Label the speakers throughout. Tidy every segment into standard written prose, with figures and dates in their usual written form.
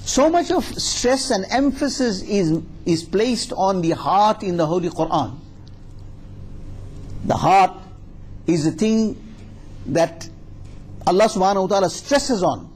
Speaker 1: So much of stress and emphasis is placed on the heart in the Holy Quran. The heart is the thing that Allah subhanahu wa ta'ala stresses on.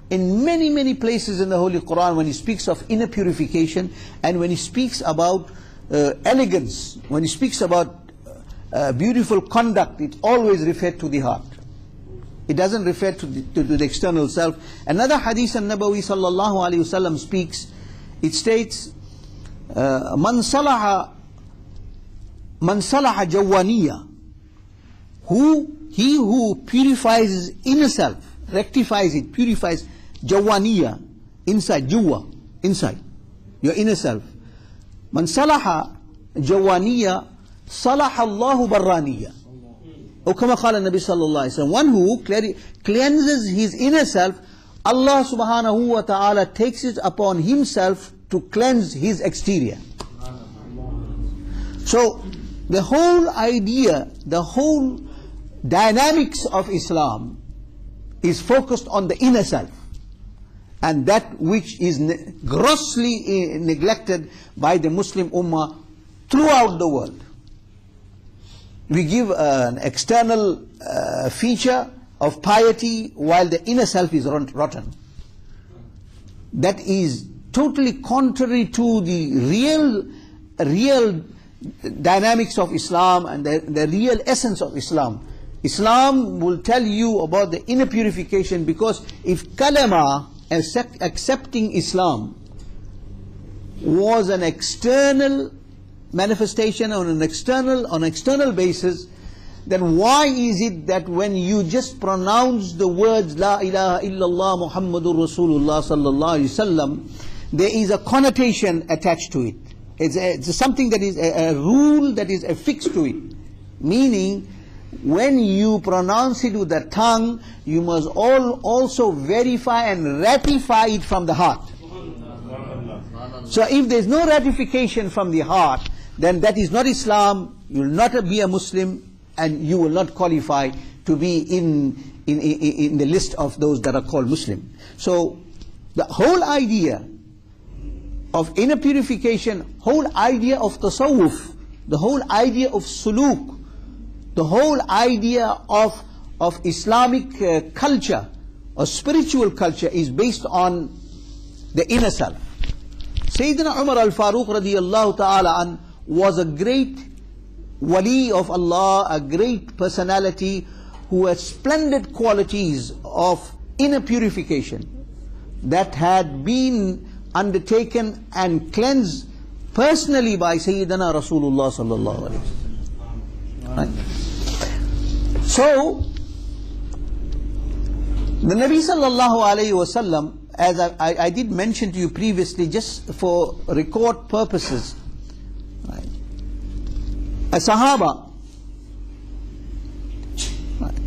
Speaker 1: In many, many places in the Holy Quran, when He speaks of inner purification, and when He speaks about elegance, when He speaks about beautiful conduct, it always refers to the heart. It doesn't refer to the external self. Another hadith an-Nabawi sallallahu alayhi wasallam speaks, it states, Man salaha jawaniya, he who purifies his inner self, rectifies it, purifies jawaniya, inside, juwa, inside, your inner self. Man salaha jawaniya, salaha Allahu barraniya. Or kama qala Nabi sallallahu alayhi wa sallam, one who cleanses his inner self, Allah subhanahu wa ta'ala takes it upon Himself to cleanse his exterior. So the whole idea, the whole dynamics of Islam is focused on the inner self, and that which is grossly neglected by the Muslim Ummah throughout the world. We give an external feature of piety while the inner self is rotten. That is totally contrary to the real dynamics of Islam and the real essence of Islam. Islam will tell you about the inner purification, because if kalama, accepting Islam, was an external manifestation on an external basis, then why is it that when you just pronounce the words La ilaha illallah Muhammadur Rasulullah sallallahu alaihi wasallam, there is a connotation attached to it. It's something that is a rule that is affixed to it. Meaning, when you pronounce it with the tongue, you must also verify and ratify it from the heart. So if there is no ratification from the heart, then that is not Islam. You will not be a Muslim, and you will not qualify to be in the list of those that are called Muslim. So the whole idea of inner purification, whole idea of tasawwuf, the whole idea of suluk, the whole idea of Islamic culture or spiritual culture is based on the inner self. Sayyidina Umar al-Faruq radiyallahu ta'ala an was a great wali of Allah, a great personality who had splendid qualities of inner purification that had been undertaken and cleansed personally by Sayyidina Rasulullah sallallahu alaihi wasallam. Right? So the Nabi sallallahu alaihi wasallam, as I did mention to you previously, just for record purposes, right, a Sahaba, right,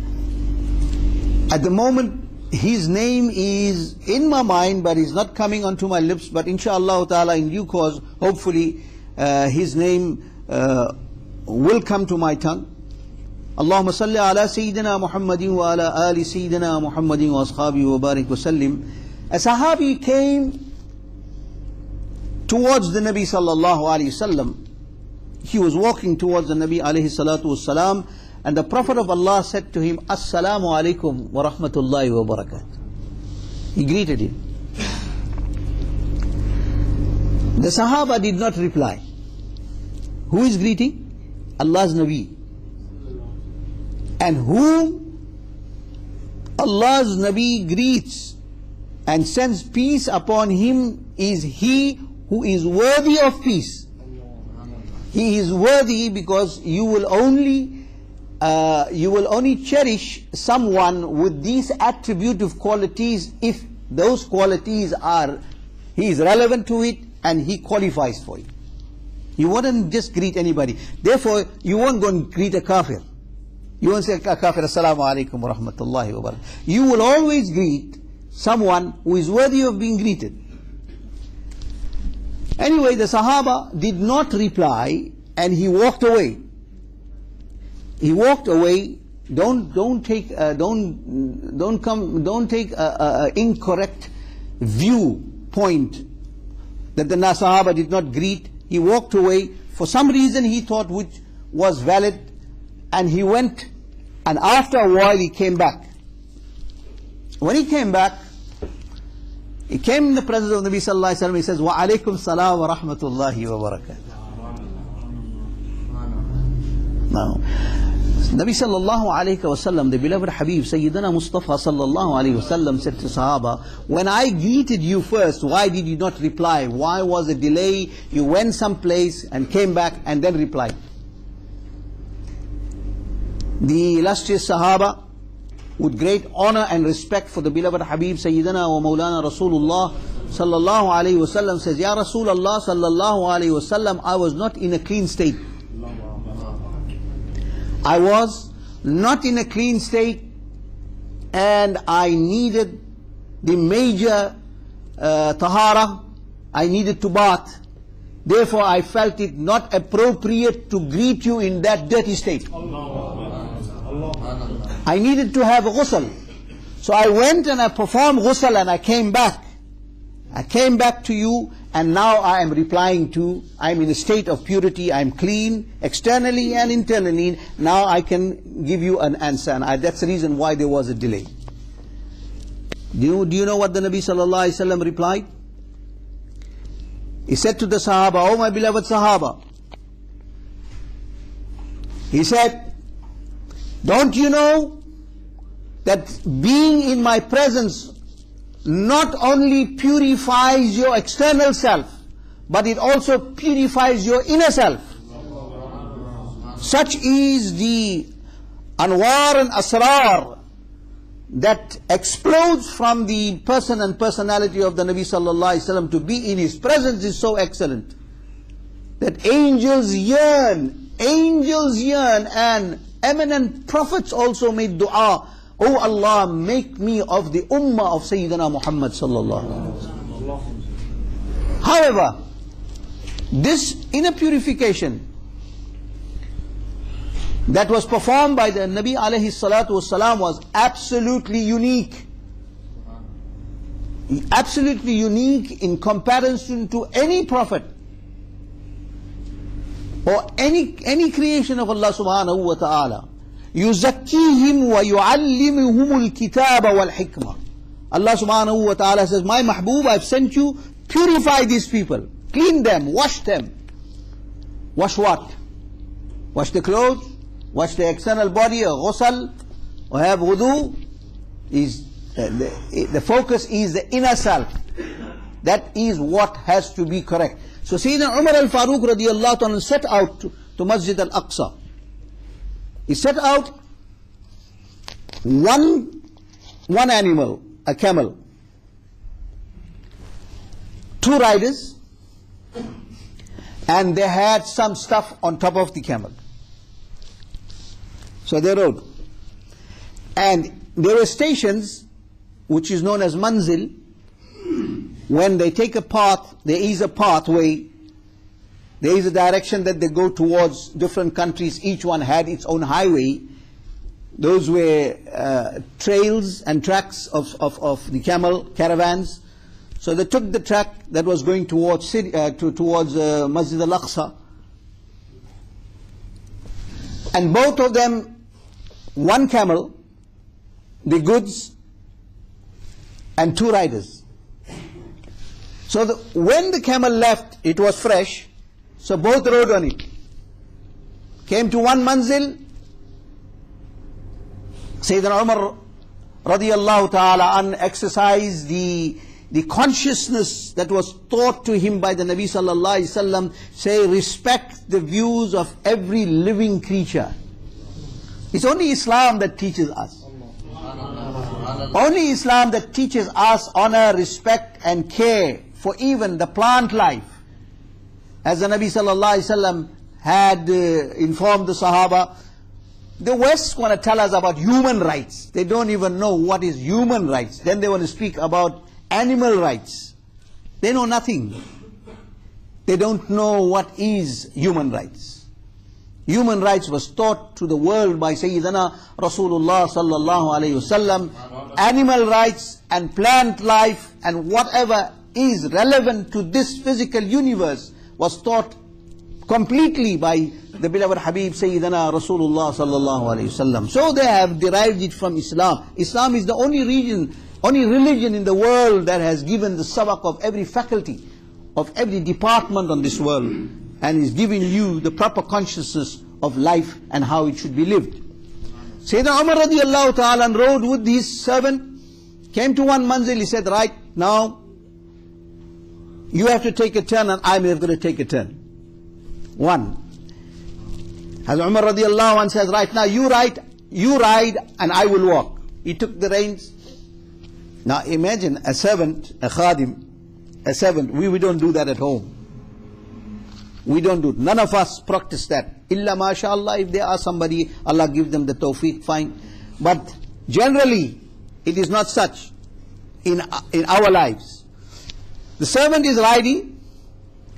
Speaker 1: at the moment his name is in my mind, but he's not coming onto my lips, but inshallah ta'ala in due course, hopefully his name will come to my tongue. Allahumma salli ala Sayyidina Muhammadin wa ala ali Sayyidina Muhammadin wa ashabihi wa barik wa sallim. A Sahabi came towards the Nabi sallallahu alayhi wasallam. He was walking towards the Nabi alayhi salatu wassalam, and the Prophet of Allah said to him, Assalamu alaikum wa rahmatullahi wa barakatuh. He greeted him. The Sahaba did not reply. Who is greeting? Allah's Nabi. And whom Allah's Nabi greets and sends peace upon him is he who is worthy of peace. He is worthy because you will only cherish someone with these attributive qualities if those qualities are, he is relevant to it and he qualifies for it. You wouldn't just greet anybody. Therefore, you won't go and greet a kafir. You won't say kafir, Assalamu alaikum wa rahmatullahi wa barakatuh. You will always greet someone who is worthy of being greeted. Anyway, the Sahaba did not reply, and he walked away. He walked away. Don't take a incorrect view point that the Sahaba did not greet. He walked away. For some reason he thought which was valid, and he went, and after a while he came back. When he came back, he came in the presence of Nabi sallallahu alaihi wasallam. He says, "Wa alaikum salam wa rahmatullahi wa barakatuh." Now, Nabi sallallahu alayhi wasallam, the beloved Habib, Sayyidina Mustafa sallallahu alayhi wasallam said to Sahaba, when I greeted you first, why did you not reply? Why was a delay? You went someplace and came back and then replied. The illustrious Sahaba, with great honor and respect for the beloved Habib, Sayyidina wa Mawlana Rasulullah sallallahu alayhi wasallam, says, Ya Rasulullah sallallahu alayhi wasallam, I was not in a clean state. I was not in a clean state, and I needed the major tahara. I needed to bath. Therefore I felt it not appropriate to greet you in that dirty state. I needed to have a ghusl. So I went and I performed ghusl and I came back. I came back to you, and now I am replying to, I am in a state of purity, I am clean externally and internally. Now I can give you an answer, and that's the reason why there was a delay. Do you know what the Nabi sallallahu alaihi wasallam replied? He said to the Sahaba, "Oh my beloved Sahaba," he said, "Don't you know that being in my presence not only purifies your external self, but it also purifies your inner self? Such is the anwar and asrar that explodes from the person and personality of the Nabi sallallahu alaihi wasallam. To be in his presence is so excellent that angels yearn, and eminent prophets also made dua, Oh Allah, make me of the ummah of Sayyidina Muhammad sallallahu alaihi wasallam. However, this inner purification that was performed by the Nabi alayhi salatu wasalam was absolutely unique. Absolutely unique in comparison to any prophet or any creation of Allah subhanahu wa ta'ala. يُزَكِّيهِمْ وَيُعَلِّمُهُمُ الْكِتَابَ وَالْحِكْمَةِ. Allah subhanahu wa ta'ala says, my Mahbub, I've sent you, purify these people, clean them, wash them. Wash what? Wash the clothes, wash the external body, or ghusl, or have wudu. The focus is the inner self. That is what has to be correct. So Sayyidina Umar al-Faruq radiyallahu anhu set out to Masjid al-Aqsa. He set out one animal, a camel, 2 riders, and they had some stuff on top of the camel. So they rode. And there were stations, which is known as manzil. When they take a path, there is a pathway, there is a direction that they go towards different countries. Each one had its own highway. Those were trails and tracks of the camel caravans. So they took the track that was going towards Masjid al-Aqsa. And both of them, one camel, the goods, and 2 riders. So when the camel left, it was fresh, so both rode on it. Came to one manzil, Sayyidina Umar radiyallahu ta'ala an exercised the consciousness that was taught to him by the Nabi sallallahu alaihi wasallam, say, respect the views of every living creature. It's only Islam that teaches us. Only Islam that teaches us honor, respect and care for even the plant life. As the Nabi sallallahu alaihi wasallam had informed the Sahaba, the West want to tell us about human rights. They don't even know what is human rights. Then they want to speak about animal rights. They know nothing. They don't know what is human rights. Human rights was taught to the world by Sayyidina Rasulullah sallallahu alayhi wasallam. Animal rights and plant life and whatever is relevant to this physical universe was taught completely by the beloved Habib Sayyidina Rasulullah sallallahu alayhi wasallam. So they have derived it from Islam. Islam is the only religion in the world that has given the sabak of every faculty, of every department on this world, and is giving you the proper consciousness of life and how it should be lived. Sayyidina Umar radiallahu ta'ala rode with his servant, came to one manzil, he said, right now, you have to take a turn and I'm going to take a turn. One. Hazrat Umar radiallahu anhu says, right now you ride and I will walk. He took the reins. Now imagine a servant, a khadim, a servant, we don't do that at home. We don't do it. None of us practice that. Illa mashallah, if there are somebody, Allah give them the tawfiq, fine. But generally, it is not such in our lives. The servant is riding.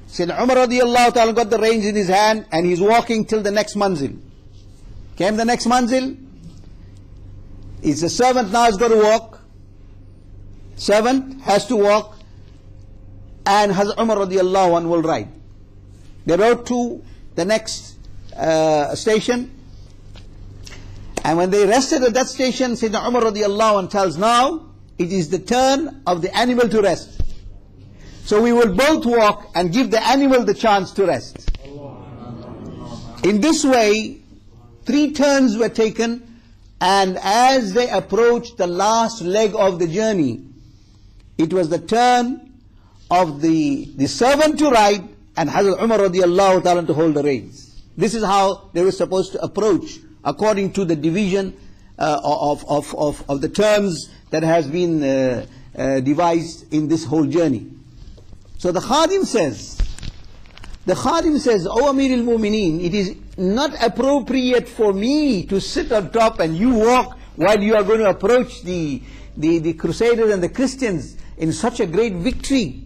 Speaker 1: Sayyidina Umar radiallahu ta'ala got the reins in his hand and he's walking till the next manzil. Came the next manzil. It's the servant now has got to walk. Servant has to walk. And Hazrat Umar radiallahu anhu will ride. They rode to the next station. And when they rested at that station, Sayyidina Umar radiallahu anhu tells, now it is the turn of the animal to rest. So we will both walk and give the animal the chance to rest. In this way, 3 turns were taken, and as they approached the last leg of the journey, it was the turn of the servant to ride and Hazrat Umar radiallahu ta'ala to hold the reins. This is how they were supposed to approach according to the division of the terms that has been devised in this whole journey. So the Khadim says, O Amir al-Mu'mineen, it is not appropriate for me to sit on top and you walk while you are going to approach the Crusaders and the Christians in such a great victory.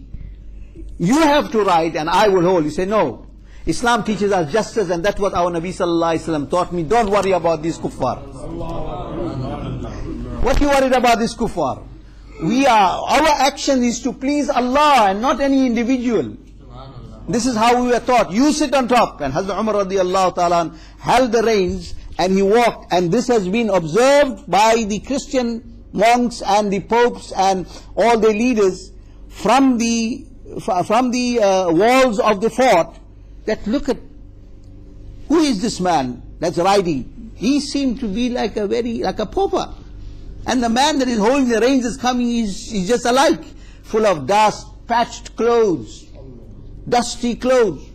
Speaker 1: You have to ride and I will hold. He said, no. Islam teaches us justice, and that's what our Nabi sallallahu alaihi wasallam taught me. Don't worry about these kuffar. What you worried about this kuffar? Our action is to please Allah and not any individual. This is how we were taught. You sit on top. And Hazrat Umar radiallahu ta'ala held the reins and he walked. And this has been observed by the Christian monks and the popes and all the leaders from the walls of the fort, that look at, who is this man that's riding? He seemed to be like a pauper. And the man that is holding the reins is coming, he's just alike, full of dust, patched clothes, dusty clothes.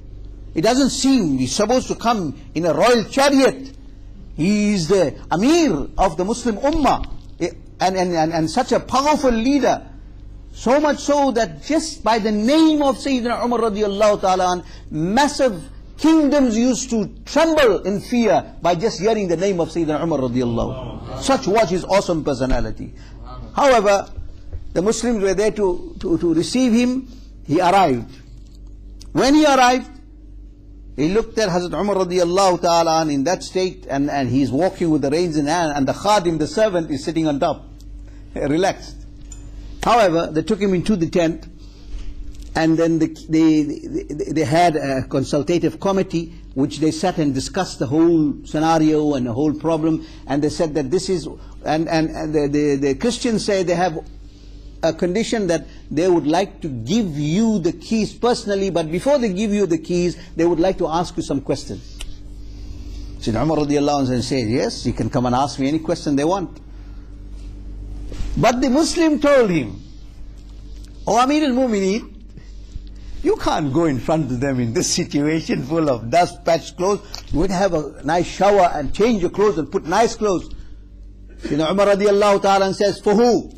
Speaker 1: It doesn't seem he's supposed to come in a royal chariot. He is the Amir of the Muslim Ummah, and such a powerful leader. So much so that just by the name of Sayyidina Umar radiallahu ta'ala, massive kingdoms used to tremble in fear by just hearing the name of Sayyidina Umar radiallahu. Such was his awesome personality. However, the Muslims were there to receive him. He arrived. When he arrived, he looked at Hazrat Umar radiallahu ta'ala in that state, and he's walking with the reins in hand, and the khadim, the servant, is sitting on top, relaxed. However, they took him into the tent, and then they had a consultative committee which they sat and discussed the whole scenario and the whole problem, and they said that this is, and the Christians say they have a condition that they would like to give you the keys personally, but before they give you the keys, they would like to ask you some questions. Sayyidina Umar radiallahu anhu said, yes, you can come and ask me any question they want. But the Muslim told him, O Amir al-Mu'mineen, you can't go in front of them in this situation full of dust, patched clothes. You would have a nice shower and change your clothes and put nice clothes. Sayyidina Umar radiallahu ta'ala says, for who?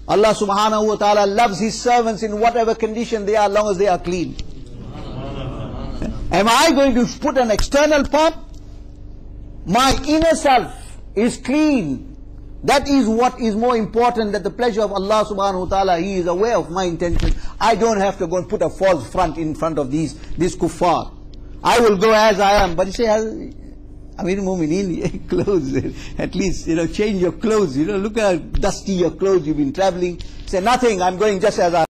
Speaker 1: Allah subhanahu wa ta'ala loves His servants in whatever condition they are, as long as they are clean. Am I going to put an external pomp? My inner self is clean. That is what is more important, that the pleasure of Allah subhanahu wa ta'ala, He is aware of my intention. I don't have to go and put a false front in front of these kuffar. I will go as I am. But you say, Amir al-Mu'mineen, clothes, at least, change your clothes, look how dusty your clothes, you've been traveling. say nothing, I'm going just as I